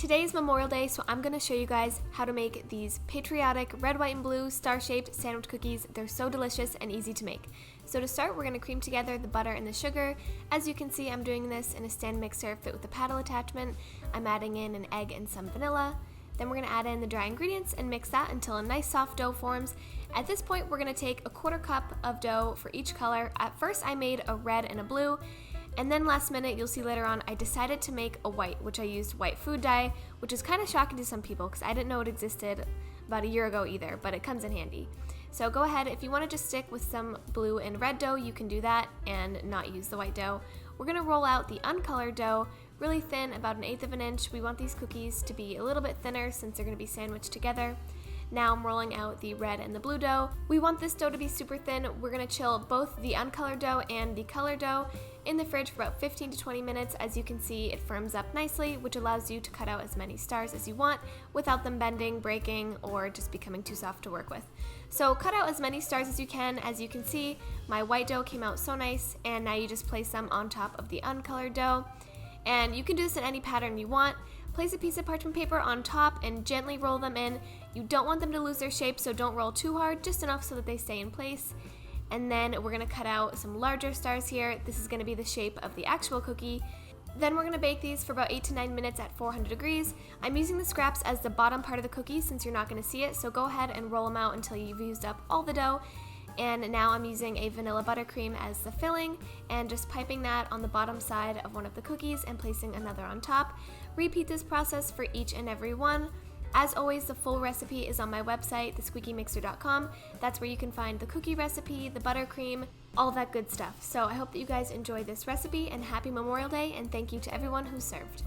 Today's Memorial Day, so I'm going to show you guys how to make these patriotic red, white, and blue star-shaped sandwich cookies. They're so delicious and easy to make. So to start, we're going to cream together the butter and the sugar. As you can see, I'm doing this in a stand mixer fit with a paddle attachment. I'm adding in an egg and some vanilla. Then we're going to add in the dry ingredients and mix that until a nice soft dough forms. At this point, we're going to take a 1/4 cup of dough for each color. At first, I made a red and a blue. And then last minute, you'll see later on, I decided to make a white, which I used white food dye, which is kind of shocking to some people because I didn't know it existed about a year ago either, but it comes in handy. So go ahead, if you want to just stick with some blue and red dough, you can do that and not use the white dough. We're going to roll out the uncolored dough really thin, about 1/8 of an inch. We want these cookies to be a little bit thinner since they're going to be sandwiched together. Now I'm rolling out the red and the blue dough. We want this dough to be super thin. We're going to chill both the uncolored dough and the colored dough in the fridge for about 15 to 20 minutes. As you can see, it firms up nicely, which allows you to cut out as many stars as you want without them bending, breaking, or just becoming too soft to work with. So cut out as many stars as you can. As you can see, my white dough came out so nice, and now you just place them on top of the uncolored dough. And you can do this in any pattern you want. Place a piece of parchment paper on top and gently roll them in. You don't want them to lose their shape, so don't roll too hard, just enough so that they stay in place. And then we're gonna cut out some larger stars here. This is gonna be the shape of the actual cookie. Then we're gonna bake these for about 8 to 9 minutes at 400 degrees. I'm using the scraps as the bottom part of the cookie since you're not gonna see it, so go ahead and roll them out until you've used up all the dough. And now I'm using a vanilla buttercream as the filling and just piping that on the bottom side of one of the cookies and placing another on top. Repeat this process for each and every one. As always, the full recipe is on my website, thesqueakymixer.com. That's where you can find the cookie recipe, the buttercream, all that good stuff. So I hope that you guys enjoy this recipe, and happy Memorial Day, and thank you to everyone who served.